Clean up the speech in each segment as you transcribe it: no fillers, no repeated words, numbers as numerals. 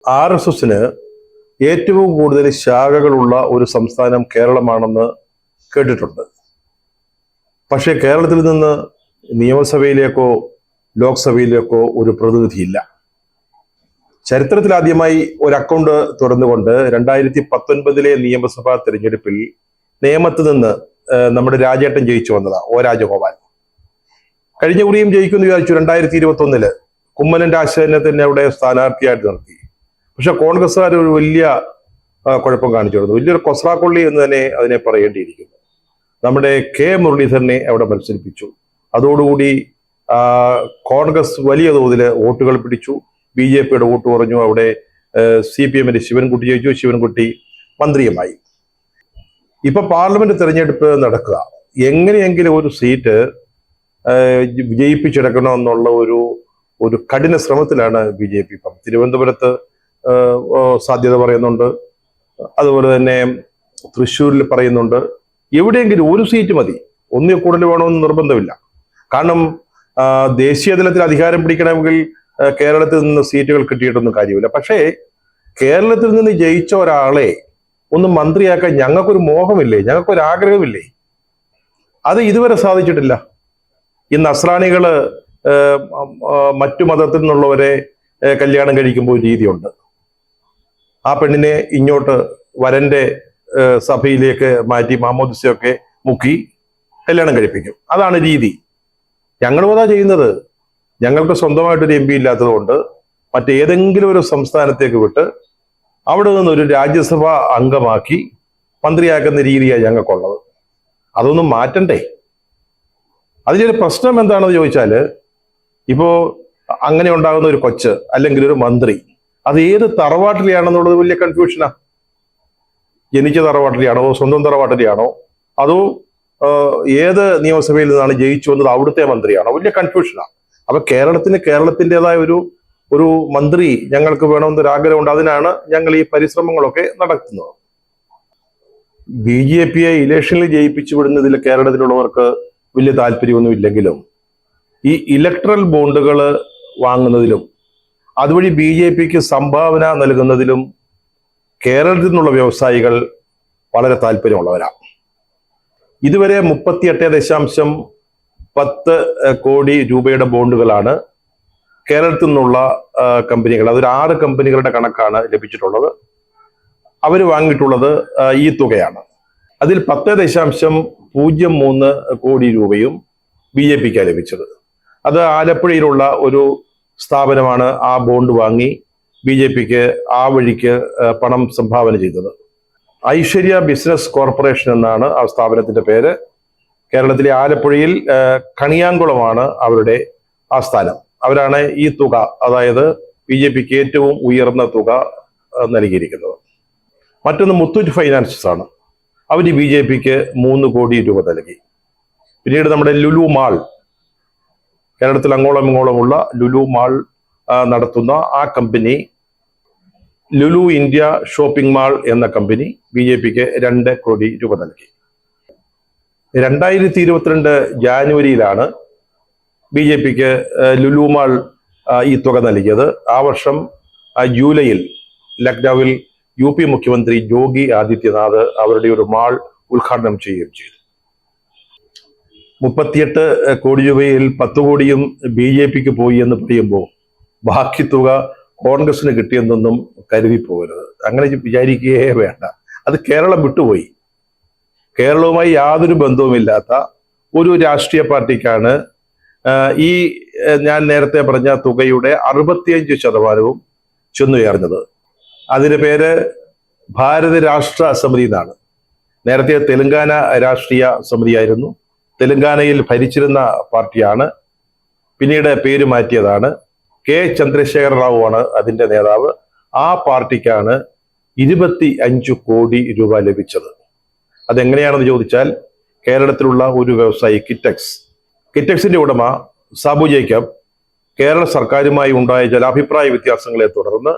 RSSന് ഏറ്റവും കൂടുതൽ ശാഖകളുള്ള ഒരു സംസ്ഥാനം കേരളമാണെന്ന് കേട്ടിട്ടുണ്ട്. പക്ഷേ കേരളത്തിൽ നിന്ന് നിയമസഭയിലേക്കോ ലോക്സഭയിലേക്കോ ഒരു പ്രതിനിധിയില്ല. ചരിത്രത്തിലാദ്യമായി ഒരു അക്കൗണ്ട് തുറന്നുകൊണ്ട് 2019 നിയമസഭാ തെരഞ്ഞെടുപ്പിൽ നേമത്ത് നിന്ന് നമ്മുടെ രാജേട്ടൻ ജയിച്ചു വന്നതാ, O രാജഗോപാൽ. കഴിഞ്ഞ കുറിയും ജയിക്കുമെന്ന് വിചാരിച്ചു. 2021 കുമ്മനം രാജശേഖരനെ തന്നെ അവിടെ സ്ഥാനാർത്ഥിയായിട്ട് നിർത്തി. പക്ഷെ കോൺഗ്രസ്സുകാർ ഒരു വലിയ കുഴപ്പം കാണിച്ചിരുന്നു. വലിയൊരു കൊസ്രാക്കൊള്ളി എന്ന് തന്നെ അതിനെ പറയേണ്ടിയിരിക്കുന്നു. നമ്മുടെ K മുരളീധരനെ അവിടെ മത്സരിപ്പിച്ചു. അതോടുകൂടി കോൺഗ്രസ് വലിയ തോതിൽ വോട്ടുകൾ പിടിച്ചു. BJPയുടെ വോട്ട് കുറഞ്ഞു. അവിടെ CPMന്റെ ശിവൻകുട്ടി ജയിച്ചു. ശിവൻകുട്ടി മന്ത്രിയുമായി. ഇപ്പൊ പാർലമെന്റ് തെരഞ്ഞെടുപ്പ് നടക്കുക. എങ്ങനെയെങ്കിലും ഒരു സീറ്റ് വിജയിപ്പിച്ചെടുക്കണം എന്നുള്ള ഒരു കഠിന ശ്രമത്തിലാണ് BJP. ഇപ്പം തിരുവനന്തപുരത്ത് സാധ്യത പറയുന്നുണ്ട്, അതുപോലെ തന്നെ തൃശ്ശൂരിൽ പറയുന്നുണ്ട്. എവിടെയെങ്കിലും ഒരു സീറ്റ് മതി, ഒന്നിൽ കൂടുതൽ വേണമെന്ന് നിർബന്ധമില്ല. കാരണം ദേശീയ തലത്തിൽ അധികാരം പിടിക്കണമെങ്കിൽ കേരളത്തിൽ നിന്ന് സീറ്റുകൾ കിട്ടിയിട്ടൊന്നും കാര്യമില്ല. പക്ഷേ കേരളത്തിൽ നിന്ന് ജയിച്ച ഒരാളെ ഒന്ന് മന്ത്രിയാക്കാൻ ഞങ്ങൾക്കൊരു മോഹമില്ലേ, ഞങ്ങൾക്കൊരു ആഗ്രഹമില്ലേ? അത് ഇതുവരെ സാധിച്ചിട്ടില്ല. ഈ നസ്രാണികള് മറ്റു മതത്തിൽ നിന്നുള്ളവരെ കല്യാണം കഴിക്കുമ്പോൾ രീതിയുണ്ട്. ആ പെണ്ണിനെ ഇങ്ങോട്ട് വരന്റെ സഭയിലേക്ക് മാറ്റി മാമോദിസയൊക്കെ മുക്കി കല്യാണം കഴിപ്പിക്കും. അതാണ് രീതി. ഞങ്ങളും അതാ ചെയ്യുന്നത്. ഞങ്ങൾക്ക് സ്വന്തമായിട്ടൊരു MP ഇല്ലാത്തത് കൊണ്ട് മറ്റേതെങ്കിലും ഒരു സംസ്ഥാനത്തേക്ക് വിട്ട് അവിടെ നിന്നൊരു രാജ്യസഭ അംഗമാക്കി മന്ത്രിയാക്കുന്ന രീതിയാണ് ഞങ്ങൾക്കുള്ളത്. അതൊന്നും മാറ്റണ്ടേ? അതിലൊരു പ്രശ്നം എന്താണെന്ന് ചോദിച്ചാൽ, ഇപ്പോ അങ്ങനെ ഉണ്ടാകുന്ന ഒരു കൊച്ച് അല്ലെങ്കിൽ ഒരു മന്ത്രി അത് ഏത് തറവാട്ടിലെയാണെന്നുള്ളത് വലിയ കൺഫ്യൂഷനാ. ജനിച്ച തറവാട്ടിലെയാണോ, സ്വന്തം തറവാട്ടിലെയാണോ, അതോ ഏത് നിയമസഭയിൽ നിന്നാണ് ജയിച്ചു വന്നത്, അവിടുത്തെ മന്ത്രിയാണോ? വലിയ കൺഫ്യൂഷനാണ്. അപ്പൊ കേരളത്തിൻ്റെതായ ഒരു മന്ത്രി ഞങ്ങൾക്ക് വേണമെന്നൊരു ആഗ്രഹമുണ്ട്. അതിനാണ് ഞങ്ങൾ ഈ പരിശ്രമങ്ങളൊക്കെ നടത്തുന്നത്. BJPയെ ഇലക്ഷനിൽ ജയിപ്പിച്ചു വിടുന്നതിൽ കേരളത്തിലുള്ളവർക്ക് വലിയ താല്പര്യമൊന്നും ഇല്ലെങ്കിലും ഈ ഇലക്ട്രൽ ബോണ്ടുകൾ വാങ്ങുന്നതിലും അതുവഴി BJPക്ക് സംഭാവന നൽകുന്നതിലും കേരളത്തിൽ നിന്നുള്ള വ്യവസായികൾ വളരെ താല്പര്യമുള്ളവരാണ്. ഇതുവരെ 38.10 കോടി രൂപയുടെ ബോണ്ടുകളാണ് കേരളത്തിൽ നിന്നുള്ള കമ്പനികൾ, അതൊരു 6 കമ്പനികളുടെ കണക്കാണ് ലഭിച്ചിട്ടുള്ളത്. അവർ വാങ്ങിയിട്ടുള്ളത് ഈ തുകയാണ്. അതിൽ 10.03 കോടി രൂപയും BJPക്കാണ് ലഭിച്ചത്. അത് ആലപ്പുഴയിലുള്ള ഒരു സ്ഥാപനമാണ് ആ ബോണ്ട് വാങ്ങി BJPക്ക് ആ വഴിക്ക് പണം സംഭാവന ചെയ്തത്. ഐശ്വര്യ ബിസിനസ് കോർപ്പറേഷൻ എന്നാണ് ആ സ്ഥാപനത്തിന്റെ പേര്. കേരളത്തിലെ ആലപ്പുഴയിൽ കണിയാങ്കുളമാണ് അവരുടെ ആസ്ഥാനം. അവരാണ് ഈ തുക, അതായത് BJPക്ക് ഏറ്റവും ഉയർന്ന തുക നൽകിയിരിക്കുന്നത്. മറ്റൊന്ന് മുത്തൂറ്റ് ഫൈനാൻസസ് ആണ്. അവർ BJPക്ക് 3 കോടി രൂപ നൽകി. പിന്നീട് നമ്മുടെ ലുലു മാൾ, കേരളത്തിൽ അങ്ങോളം ഇങ്ങോളമുള്ള ലുലു മാൾ നടത്തുന്ന ആ company, Lulu India shopping mall എന്ന കമ്പനി BJPക്ക് 2 കോടി രൂപ നൽകി. 2022 ജാനുവരിയിലാണ് BJPക്ക് ലുലു മാൾ ഈ തുക നൽകിയത്. ആ വർഷം ജൂലൈയിൽ ലക്നൌവിൽ UP മുഖ്യമന്ത്രി യോഗി ആദിത്യനാഥ് അവരുടെ ഒരു മാൾ ഉദ്ഘാടനം ചെയ്യുകയും ചെയ്തു. 38 കോടി രൂപയിൽ 10 കോടിയും BJPക്ക് പോയി എന്ന് പറയുമ്പോൾ ബാക്കി തുക കോൺഗ്രസിന് കിട്ടിയെന്നൊന്നും കരുതി പോകരുത്. അങ്ങനെ വിചാരിക്കുകയേ വേണ്ട. അത് കേരളം വിട്ടുപോയി. കേരളവുമായി യാതൊരു ബന്ധവുമില്ലാത്ത ഒരു രാഷ്ട്രീയ പാർട്ടിക്കാണ് ഈ ഞാൻ നേരത്തെ പറഞ്ഞ തുകയുടെ 65% ചെന്നുയർന്നത്. അതിന്റെ പേര് ഭാരത രാഷ്ട്ര സമിതി എന്നാണ്. നേരത്തെ തെലങ്കാന രാഷ്ട്രീയ സമിതിയായിരുന്നു. തെലങ്കാനയിൽ ഭരിച്ചിരുന്ന പാർട്ടിയാണ്. പിന്നീട് പേര് മാറ്റിയതാണ്. K ചന്ദ്രശേഖര റാവു ആണ് അതിന്റെ നേതാവ്. ആ പാർട്ടിക്കാണ് 25 കോടി രൂപ ലഭിച്ചത്. അതെങ്ങനെയാണെന്ന് ചോദിച്ചാൽ, കേരളത്തിലുള്ള ഒരു വ്യവസായി കിറ്റക്സിന്റെ ഉടമ സാബു ജേക്കബ് കേരള സർക്കാരുമായി ഉണ്ടായ ചില അഭിപ്രായ വ്യത്യാസങ്ങളെ തുടർന്ന്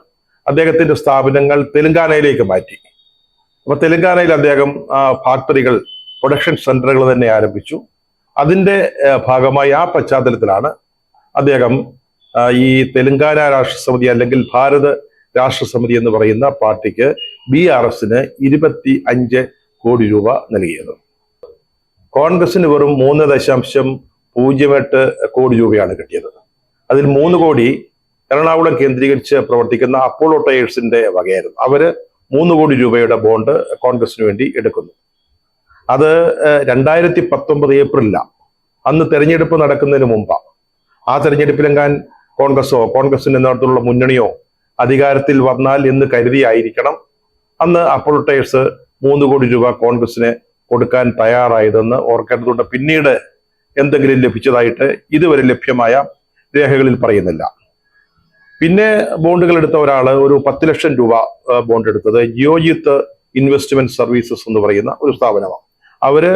അദ്ദേഹത്തിന്റെ സ്ഥാപനങ്ങൾ തെലങ്കാനയിലേക്ക് മാറ്റി. അപ്പൊ തെലങ്കാനയിൽ അദ്ദേഹം ഫാക്ടറികൾ, പ്രൊഡക്ഷൻ സെന്ററുകൾ തന്നെ ആരംഭിച്ചു. അതിന്റെ ഭാഗമായി ആ പശ്ചാത്തലത്തിലാണ് അദ്ദേഹം ഈ തെലങ്കാന രാഷ്ട്ര സമിതി അല്ലെങ്കിൽ ഭാരത് രാഷ്ട്രസമിതി എന്ന് പറയുന്ന പാർട്ടിക്ക് BRSന് 25 കോടി രൂപ നൽകിയത്. കോൺഗ്രസിന് വെറും 3.08 കോടി രൂപയാണ് കിട്ടിയത്. അതിൽ 3 കോടി എറണാകുളം കേന്ദ്രീകരിച്ച് പ്രവർത്തിക്കുന്ന അപ്പോളോ ടയേഴ്സിന്റെ വകയായിരുന്നു. അവര് 3 കോടി രൂപയുടെ ബോണ്ട് കോൺഗ്രസിന് വേണ്ടി എടുക്കുന്നു. അത് 2019 ഏപ്രിലിലാണ്. അന്ന് തെരഞ്ഞെടുപ്പ് നടക്കുന്നതിന് മുമ്പാണ്. ആ തെരഞ്ഞെടുപ്പിലെങ്ങാൻ കോൺഗ്രസിന്റെ നേതൃത്വത്തിലുള്ള മുന്നണിയോ അധികാരത്തിൽ വന്നാൽ എന്ന് കരുതിയായിരിക്കണം അന്ന് അപ്പോളോ ടയേഴ്സ് 3 കോടി രൂപ കോൺഗ്രസിന് കൊടുക്കാൻ തയ്യാറായതെന്ന് ഓർക്കേണ്ടതുണ്ട്. പിന്നീട് എന്തെങ്കിലും ലഭിച്ചതായിട്ട് ഇതുവരെ ലഭ്യമായ രേഖകളിൽ പറയുന്നില്ല. പിന്നെ ബോണ്ടുകൾ എടുത്ത ഒരാള് ഒരു 10 ലക്ഷം രൂപ ബോണ്ട് എടുത്തത് ജിയോജിത്ത് ഇൻവെസ്റ്റ്മെന്റ് സർവീസസ് എന്ന് പറയുന്ന ഒരു സ്ഥാപനമാണ്. അവര്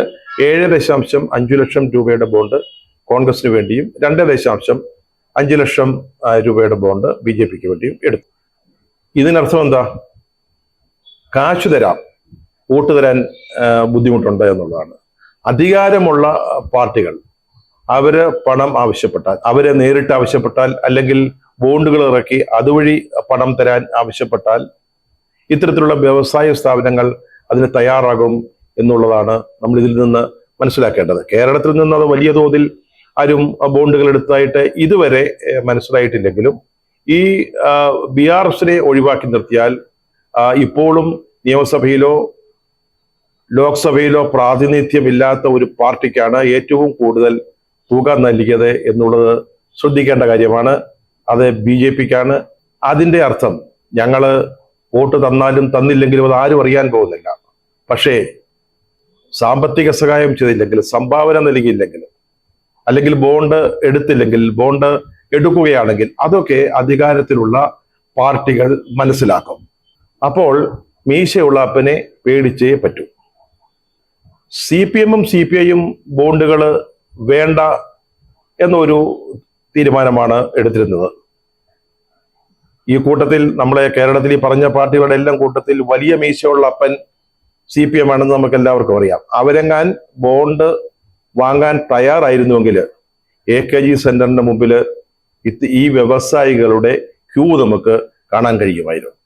7.5 ലക്ഷം രൂപയുടെ ബോണ്ട് കോൺഗ്രസിന് വേണ്ടിയും 2.5 ലക്ഷം രൂപയുടെ ബോണ്ട് BJPക്ക് വേണ്ടിയും എടുത്തു. ഇതിനർത്ഥം എന്താ? കാശ് തരാം, വോട്ട് തരാൻ ബുദ്ധിമുട്ടുണ്ട് എന്നുള്ളതാണ്. അധികാരമുള്ള പാർട്ടികൾ അവര് പണം ആവശ്യപ്പെട്ടാൽ, അവരെ നേരിട്ട് ആവശ്യപ്പെട്ടാൽ, അല്ലെങ്കിൽ ബോണ്ടുകൾ ഇറക്കി അതുവഴി പണം തരാൻ ആവശ്യപ്പെട്ടാൽ ഇത്തരത്തിലുള്ള വ്യവസായ സ്ഥാപനങ്ങൾ അതിന് തയ്യാറാകും എന്നുള്ളതാണ് നമ്മൾ ഇതിൽ നിന്ന് മനസ്സിലാക്കേണ്ടത്. കേരളത്തിൽ നിന്ന് അത് വലിയ തോതിൽ ആരും ബോണ്ടുകൾ എടുത്തതായിട്ട് ഇതുവരെ മനസ്സിലായിട്ടില്ലെങ്കിലും ഈ BRSനെ ഒഴിവാക്കി നിർത്തിയാൽ ഇപ്പോഴും നിയമസഭയിലോ ലോക്സഭയിലോ പ്രാതിനിധ്യമില്ലാത്ത ഒരു പാർട്ടിക്കാണ് ഏറ്റവും കൂടുതൽ തുക നൽകിയത് എന്നുള്ളത് ശ്രദ്ധിക്കേണ്ട കാര്യമാണ്. അത് BJPക്കാണ്. അതിന്റെ അർത്ഥം ഞങ്ങള് വോട്ട് തന്നാലും തന്നില്ലെങ്കിലും അത് ആരും അറിയാൻ പോകുന്നില്ല. പക്ഷേ സാമ്പത്തിക സഹായം ചെയ്തില്ലെങ്കിൽ, സംഭാവന നൽകിയില്ലെങ്കിൽ, അല്ലെങ്കിൽ ബോണ്ട് എടുത്തില്ലെങ്കിൽ, ബോണ്ട് എടുക്കുകയാണെങ്കിൽ അതൊക്കെ അധികാരത്തിലുള്ള പാർട്ടികൾ മനസ്സിലാക്കും. അപ്പോൾ മീശയുള്ള അപ്പനെ പേടിച്ചേ പറ്റൂ. CPM-ഉം CPI-യും ബോണ്ടുകൾ വേണ്ട എന്നൊരു തീരുമാനമാണ് എടുത്തിരുന്നത്. ഈ കൂട്ടത്തിൽ നമ്മളെ കേരളത്തിൽ ഈ പറഞ്ഞ പാർട്ടികളുടെ എല്ലാം കൂട്ടത്തിൽ വലിയ മീശയുള്ള അപ്പൻ CPM ആണെന്ന് നമുക്ക് എല്ലാവർക്കും അറിയാം. അവരെങ്ങാൻ ബോണ്ട് വാങ്ങാൻ തയ്യാറായിരുന്നുവെങ്കിൽ AKG സെന്ററിന്റെ മുമ്പിൽ ഈ വ്യവസായികളുടെ ക്യൂ നമുക്ക് കാണാൻ കഴിയുമായിരുന്നു.